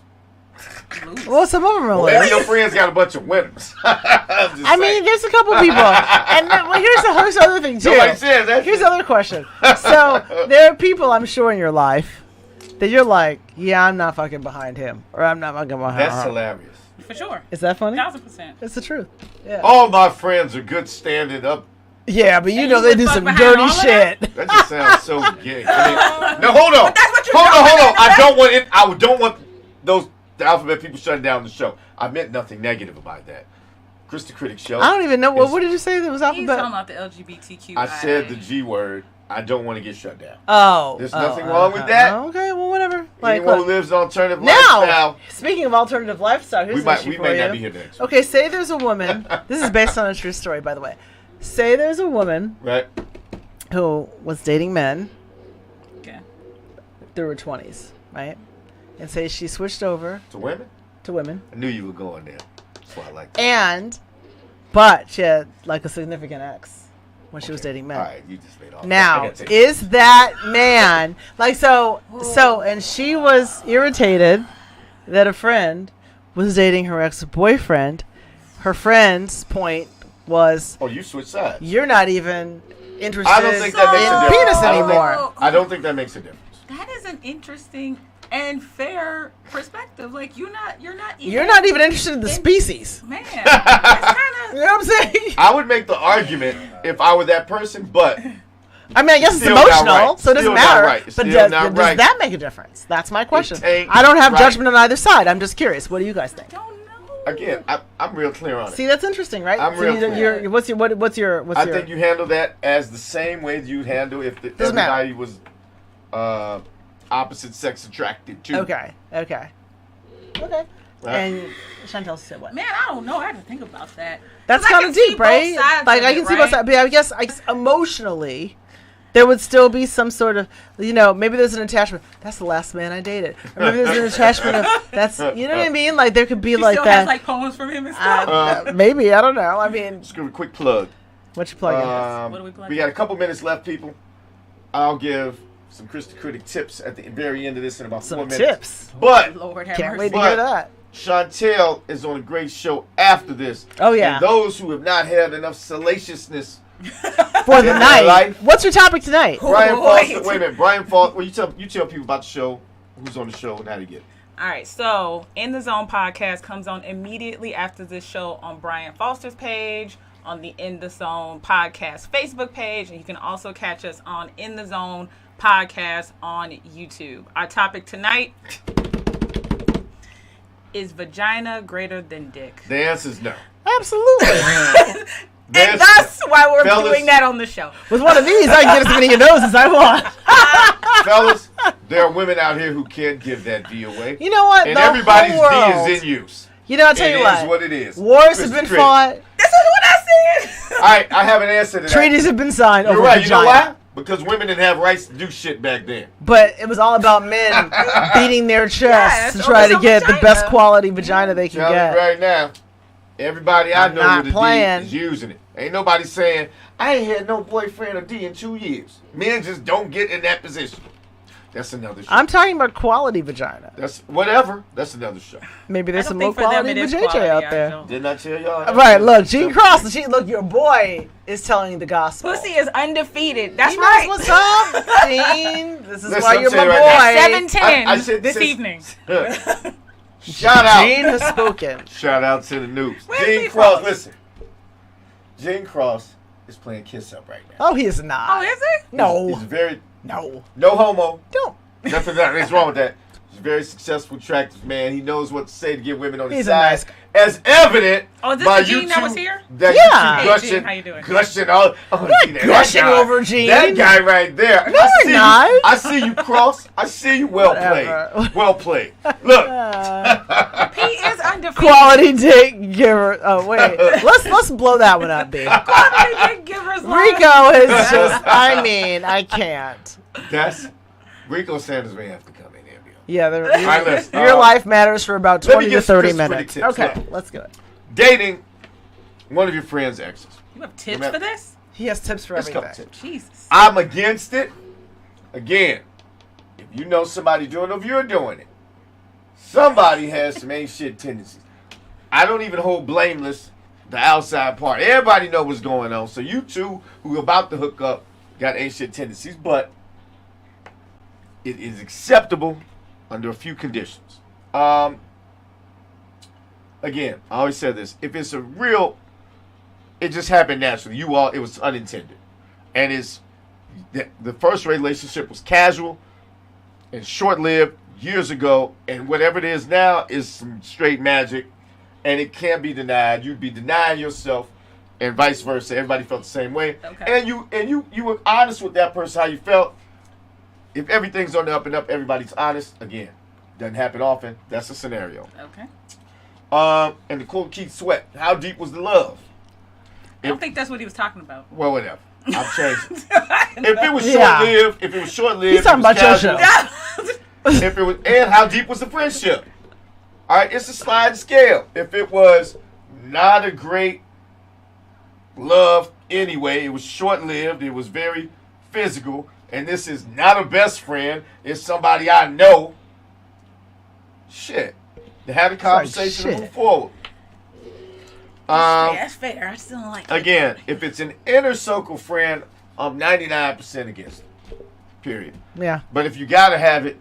loose. Well, some of them are Maybe loose. your friends got a bunch of winners. I'm just I mean, saying. there's a couple people. And then, well, here's the other thing, too. Nobody says that. Here's the other question. So, there are people, I'm sure, in your life that you're like, yeah, I'm not fucking behind him. Or I'm not fucking behind her. That's hilarious. For sure. Is that funny? 1000%. It's the truth. Yeah. All my friends are good standing up. Yeah, but you And know you they would do fuck some behind dirty all of shit. That just sounds so gay. I mean, no, hold on. But that's what you're hold on. doing, I don't want it. I don't want those the alphabet people shutting down the show. I meant nothing negative about that. Kris the Critic show. I don't even know. is- What did you say that was He's talking alphabet? about the LGBTQ. I said the G word. I don't want to get shut down. Oh. There's nothing wrong with that. Okay, well, whatever. Like, Anyone who look. lives an alternative Now, lifestyle, speaking of alternative lifestyle, here's we an might issue we for may you. not be here next week. Okay, say there's a woman. This is based on a true story, by the way. Say there's a woman Right? who was dating men Okay. through her 20s, right? And say she switched over To women? to women. I knew you were going there. That's why I like that. But she had like a significant ex when she was dating men. All right, you just made all I Now, gotta take is that man like so? And she was irritated that a friend was dating her ex-boyfriend. Her friend's point was, Oh, you switch sides. "You're not even interested I don't think that makes a in difference. penis I don't think- anymore." I don't think that makes a difference. That is an interesting and fair perspective. Like you're not even. You're not even interested in the species. Man, that's kind You know what I'm saying? I would make the argument if I were that person, but I mean, I guess it's Still not emotional, right. so it doesn't Still not matter. right. But Still does not right. that make a difference? That's my question. ain't I don't have right. judgment on either side. I'm just curious. What do you guys think? don't know. again, I'm real clear on it. See, that's interesting, right? I'm real clear. What's your? I think you handle that as the same way you'd handle if everybody was opposite sex attracted too. Okay. Right. And Chantel said what? Man, I don't know. I had to think about that. That's kind of deep, right? Like I can see both sides, but I guess emotionally, there would still be some sort of, maybe there's an attachment. That's the last man I dated. Or maybe there's an attachment of that's, you know what I mean? Like there could be like still that. Has, like poems from him and stuff. Maybe, I don't know. I mean, just give a quick plug. What you plugging? What are we plugging? We got a couple minutes left, people. I'll give some Kris the Critic tips at the very end of this in about 4 minutes. Tips. But Lord have can't mercy. wait to hear that. Chantel is on a great show after this. Oh yeah. And those who have not had enough salaciousness for the night. Life, what's your topic tonight? Brian Foster. Wait a minute, Brian Foster. Well, you tell people about the show, who's on the show, and how to get it. All right, so In the Zone podcast comes on immediately after this show on Brian Foster's page, on the In the Zone podcast Facebook page, and you can also catch us on In the Zone podcast on YouTube. Our topic tonight is vagina greater than dick? The answer is no. Absolutely. And that's why we're doing that on the show. With one of these, I can get as many of those as I want. Fellas, there are women out here who can't give that D away. You know what? And everybody's D is in use. I'll tell you what. It is what it is. Wars have been fought. This is what I said. All right, I have an answer to that. Treaties have been signed over right. vagina. You know why? Because women didn't have rights to do shit back then. But it was all about men beating their chests to try to get the best quality vagina they can get. Right now, everybody I know with a D is using it. Ain't nobody saying, I ain't had no boyfriend or D in 2 years. Men just don't get in that position. That's another show. I'm talking about quality vagina. That's whatever. That's another show. Maybe there's some low quality vajayjay out there. Didn't I tell y'all? Right, look, Gene Cross. Look, your boy is telling the gospel. Pussy is undefeated. That's he right. Knows what's up, Gene. This is why you're my boy. Right 7:10 this evening. Shout out. Gene has spoken. Shout out to the noobs. Gene Cross, listen. Gene Cross is playing Kiss Up right now. Oh, he is not. Oh, is he? No. He's very... No homo. Don't. Nothing wrong with that. He's a very successful, attractive man. He knows what to say to get women on his side. Nice guy. As evident by you Gene that was here? That yeah. you keep Gene, how you doing? gushing all. Gushing over Gene. That guy right there. No, we're not. I see you, Cross. I see you. Well played. Well played. Look. He is undefeated. Quality dick giver. Oh wait, let's blow that one up, B. Quality dick givers. Rico is just. I can't. That's Rico Sanders may have to come in here. Yeah, your life matters for about 20 to 30 minutes. Okay, let's go. Dating one of your friend's exes. You have tips for this? He has tips for everything. Tips. Jesus. I'm against it. Again, if you know somebody doing it, if you're doing it, somebody has some ain't shit tendencies. I don't even hold blameless the outside part. Everybody know what's going on. So you two who are about to hook up got ain't shit tendencies, but it is acceptable under a few conditions. Again, I always said this. If it's a real, it just happened naturally. It was unintended. And the first relationship was casual and short-lived years ago. And whatever it is now is some straight magic. And it can't be denied. You'd be denying yourself and vice versa. Everybody felt the same way. Okay. And you were honest with that person, how you felt. If everything's on the up and up, everybody's honest. Again, doesn't happen often. That's a scenario. Okay. And the quote Keith Sweat, how deep was the love? I don't think that's what he was talking about. Well, whatever. I've changed it. If it was short-lived, he's talking about your show. If it was, and how deep was the friendship? All right, it's a sliding scale. If it was not a great love anyway, it was short-lived, it was very physical, and this is not a best friend, it's somebody I know. Shit. To have a conversation and move forward. That's fair. I still don't like it. Again, if it's an inner circle friend, I'm 99% against it. Period. Yeah. But if you gotta have it,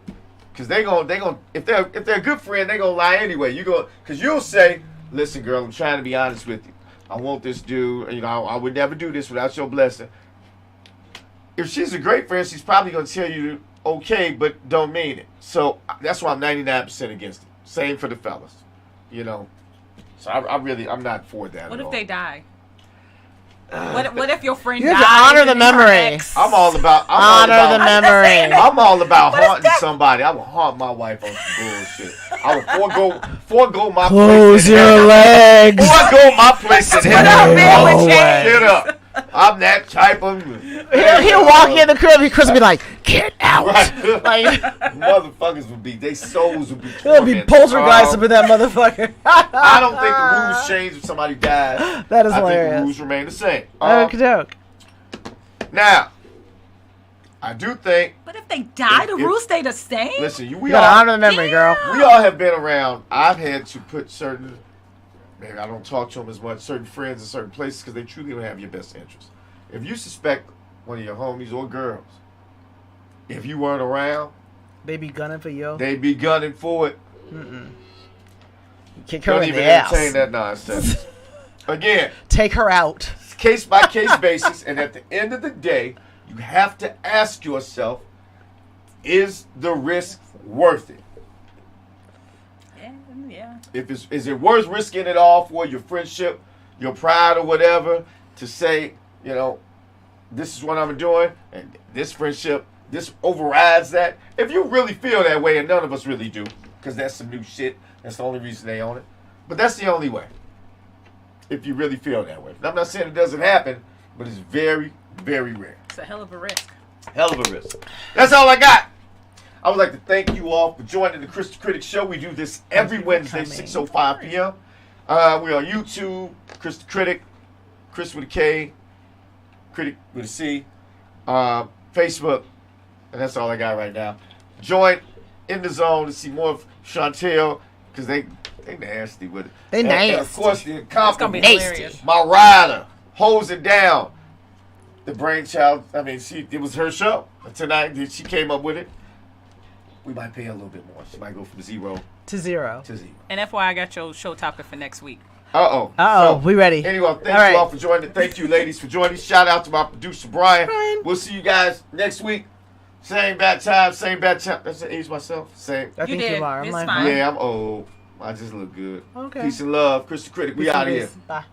because they gonna if they're a good friend, they gonna lie anyway. Because you'll say, listen, girl, I'm trying to be honest with you. I want this dude. I would never do this without your blessing. If she's a great friend, she's probably gonna tell you okay, but don't mean it. So that's why I'm 99% against it. Same for the fellas. So I'm not for that. What at if all. they die? What if your friend You dies? have to honor the and her memory. ex- I'm all about Honor the memory. I'm all about haunting somebody. I will haunt my wife on some bullshit. I will forego my Close place. in your heaven. legs. Forego my place in What up, heaven. man, with Oh, James? shit up. I'm that type of. He'll walk in the crib. Chris will be like, "Get out!" Right. Like Motherfuckers would be. Their souls would be. he'll be tormented. poltergeist up in that motherfucker. I don't think the rules change if somebody dies. That is I think the hilarious. rules remain the same. Okie doke. Now, I do think. But if they die, the If- rules stay the same. Listen, You gotta all honor the memory, girl. we all have been around. I've had to put certain. Maybe I don't talk to them as much. Certain friends in certain places because they truly don't have your best interest. If you suspect one of your homies or girls, if you weren't around, They be gunning for you. they'd be gunning for it. Kick her Don't in even the ass. entertain that nonsense. Again, Take her out. case by case basis, and at the end of the day, you have to ask yourself: is the risk worth it? Yeah. Is it worth risking it all for your friendship, your pride, or whatever, to say, you know, this is what I'm doing, and this friendship, this overrides that? If you really feel that way, and none of us really do, because that's some new shit, that's the only reason they own it. But that's the only way. If you really feel that way. I'm not saying it doesn't happen, but it's very, very rare. It's a hell of a risk. Hell of a risk. That's all I got. I would like to thank you all for joining the Kris the Critic Show. We do this every Wednesday, 6:05 p.m. We're on YouTube, Kris the Critic, Kris with a K, Critic with a C, Facebook, and that's all I got right now. Join In the Zone to see more of Chantel, because they nasty with it. They And of nasty. course, the It's gonna be incomparable hilarious. my rider, hose it down. The brainchild, I mean, it was her show. Tonight, she came up with it. We might pay her a little bit more. She might go from 0 To 0. to 0. And FYI, I got your show topic for next week. Uh-oh. Uh-oh, So, we ready. Anyway, thank All you all right. for joining. Thank you, ladies, for joining. Shout out to my producer, Brian. Brian. We'll see you guys next week. Same bad time, same bad time. That's the age myself. Same. I think did. you are. I'm It's like, fine. Yeah, I'm old. I just look good. Okay. Peace and love. Kris the Critic. We out of here. Bye.